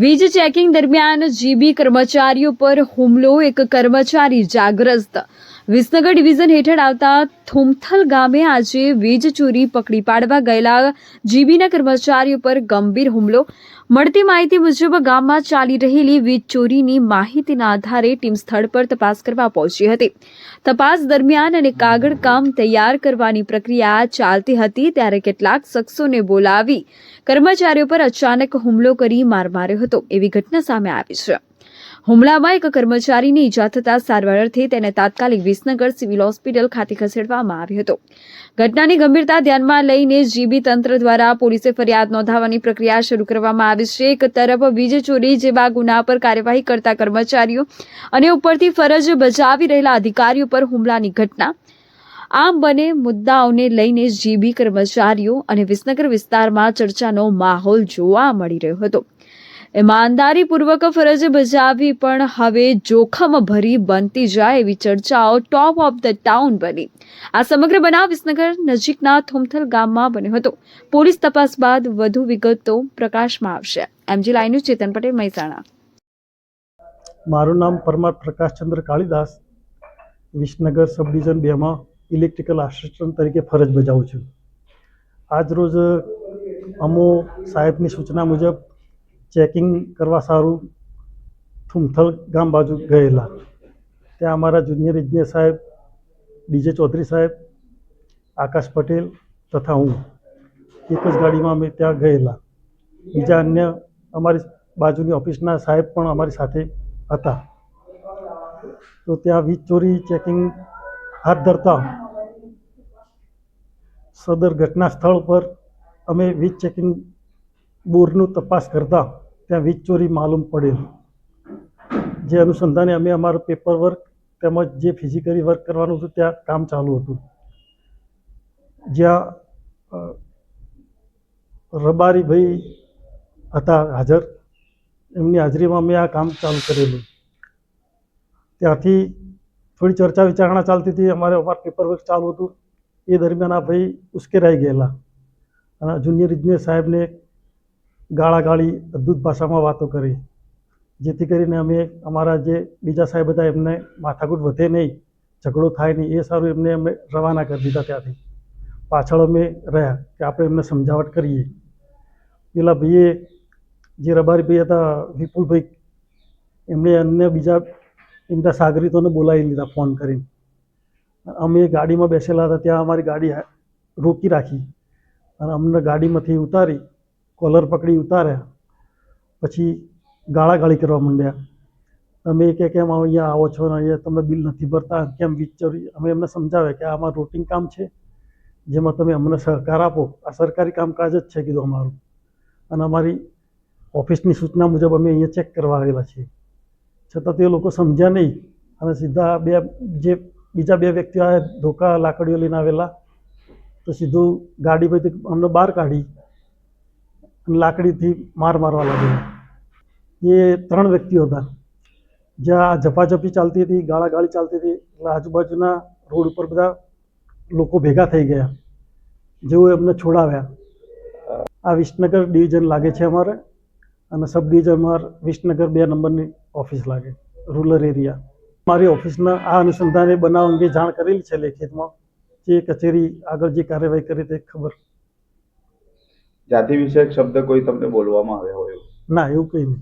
વીજ ચેકિંગ દરમિયાન જીબી કર્મચારીઓ પર હુમલો. એક કર્મચારી જાગ્રસ્ત. વિસનગર ડિવિઝન હેઠળ આવતા થુમથલ ગામે આજે વીજ ચોરી પકડી પાડવા ગયેલા જીબીના કર્મચારીઓ પર ગંભીર હુમલો. મળતી માહિતી મુજબ ગામમાં ચાલી રહેલી વીજ ચોરીની માહિતીના આધારે ટીમ સ્થળ પર તપાસ કરવા પહોંચી હતી. તપાસ દરમિયાન અને કાગળ કામ તૈયાર કરવાની પ્રક્રિયા ચાલતી હતી ત્યારે કેટલાક શખ્સોને બોલાવી કર્મચારીઓ પર અચાનક હુમલો કરી માર માર્યો હતો એવી ઘટના સામે આવી છે. હુમલામાં એક કર્મચારીને ઈજા થતા સારવાર અર્થે તેને તાત્કાલિક વિસનગર સિવિલ હોસ્પિટલ ખાતે ખસેડવામાં આવ્યો હતો. ઘટનાની ગંભીરતા ધ્યાનમાં લઈને જીબી તંત્ર દ્વારા પોલીસે ફરિયાદ નોંધાવવાની પ્રક્રિયા શરૂ કરવામાં આવી છે. એક તરફ વીજ ચોરી જેવા ગુના પર કાર્યવાહી કરતા કર્મચારીઓ અને ઉપરથી ફરજ બજાવી રહેલા અધિકારીઓ પર હુમલાની ઘટના. આમ બંને મુદ્દાઓને લઈને જીબી કર્મચારીઓ અને વિસનગર વિસ્તારમાં ચર્ચાનો માહોલ જોવા મળી રહ્યો હતો. ઈમાનદારીપૂર્વક ફરજ બજાવવી પણ હવે જોખમ ભરી બનતી જાય એવી ચર્ચાઓ ટોપ ઓફ ધ ટાઉન બની. આ સમગ્ર બનાવ વિસનગર નજીકના થુમથલ ગામમાં બન્યો હતો. પોલીસ તપાસ બાદ વધુ વિગતો પ્રકાશમાં આવશે. MG live news Chetan Patel, Mehsana. મારું નામ પરમાર પ્રકાશચંદ્ર કાળીદાસ, વિસનગર સબ ડિવિઝન 2માં ઇલેક્ટ્રિકલ આસિસ્ટન્ટ તરીકે ફરજ બજાવું છું. આજ રોજ અમો સાહેબની સૂચના મુજબ ચેકિંગ કરવા સારું થુમથલ ગામ બાજુ ગયેલા. ત્યાં અમારા જુનિયર ઇજનેર સાહેબ ડીજે ચૌધરી સાહેબ, આકાશ પટેલ તથા હું એક જ ગાડીમાં અમે ત્યાં ગયેલા. બીજા અન્ય અમારી બાજુની ઓફિસના સાહેબ પણ અમારી સાથે હતા. તો ત્યાં વીજ ચોરી ચેકિંગ હાથ ધરતા સદર ઘટના સ્થળ પર અમે વીજ ચેકિંગ બોરનું તપાસ કરતા ત્યાં વીજ ચોરી માલુમ પડેલ. જે અનુસંધાને અમે અમારું પેપર વર્ક તેમજ જે ફિઝિકલી વર્ક કરવાનું હતું ત્યાં કામ ચાલુ હતું. જ્યાં રબારીભાઈ હતા હાજર, એમની હાજરીમાં અમે આ કામ ચાલુ કરેલું. ત્યાંથી થોડી ચર્ચા વિચારણા ચાલતી હતી. અમારું પેપર વર્ક ચાલુ હતું. એ દરમિયાન આ ભાઈ ઉશ્કેરાઈ ગયેલા અને જુનિયર ઇજનેર સાહેબને ગાળાગાળી અદ્ભુત ભાષામાં વાતો કરી, જેથી કરીને અમે અમારા જે બીજા સાહેબ હતા એમને માથાકૂટ વધે નહીં, ઝઘડો થાય નહીં, એ સારું એમને અમે રવાના કરી દીધા. ત્યાંથી પાછળ અમે રહ્યા કે આપણે એમને સમજાવટ કરીએ. પેલા ભાઈએ જે રબારી ભાઈ હતા વિપુલભાઈ, એમણે અન્ય બીજા એમના સાગરીતોને બોલાવી લીધા ફોન કરીને. અમે ગાડીમાં બેસેલા હતા ત્યાં અમારી ગાડી રોકી રાખી અને અમને ગાડીમાંથી ઉતારી, કોલર પકડી ઉતાર્યા. પછી ગાળાગાળી કરવા માંડ્યા. તમે કે કેમ અહીંયા આવો છો ને અહીંયા તમે બિલ નથી ભરતા, કેમ વીજ ચોરી. અમે એમને સમજાવ્યા કે આ અમારું રૂટિન કામ છે, જેમાં તમે અમને સહકાર આપો. આ સરકારી કામકાજ જ છે કીધું અમારું, અને અમારી ઓફિસની સૂચના મુજબ અમે અહીંયા ચેક કરવા આવેલા છીએ. છતાં તે લોકો સમજ્યા નહીં અને સીધા બીજા બે વ્યક્તિઓ આવ્યા, ધોકા લાકડીઓ લઈને આવેલા. તો સીધું ગાડી પરથી અમને બહાર કાઢી અને લાકડીથી મારવા લાગેલા. એ 3 વ્યક્તિઓ હતા. જ્યાં ઝપાઝપી ચાલતી હતી, ગાળાગાળી ચાલતી હતી, એટલે આજુબાજુના રોડ ઉપર બધા લોકો ભેગા થઈ ગયા. જેઓ એમને છોડાવ્યા. આ વિસનગર ડિવિઝન લાગે છે અમારે, અને સબ ડિવિઝન અમારે વિસનગર 2 નંબરની ઓફિસ લાગે, રૂરલ એરિયા. મારી ઓફિસના આ અનુસંધાને બનાવ અંગે જાણ કરેલી છે લેખિતમાં. જે કચેરી આગળ જે કાર્યવાહી કરી તે ખબર. જાતિ વિષયક શબ્દ કોઈ તમને બોલવામાં આવ્યો હોય? ના, એવું કંઈ નહીં.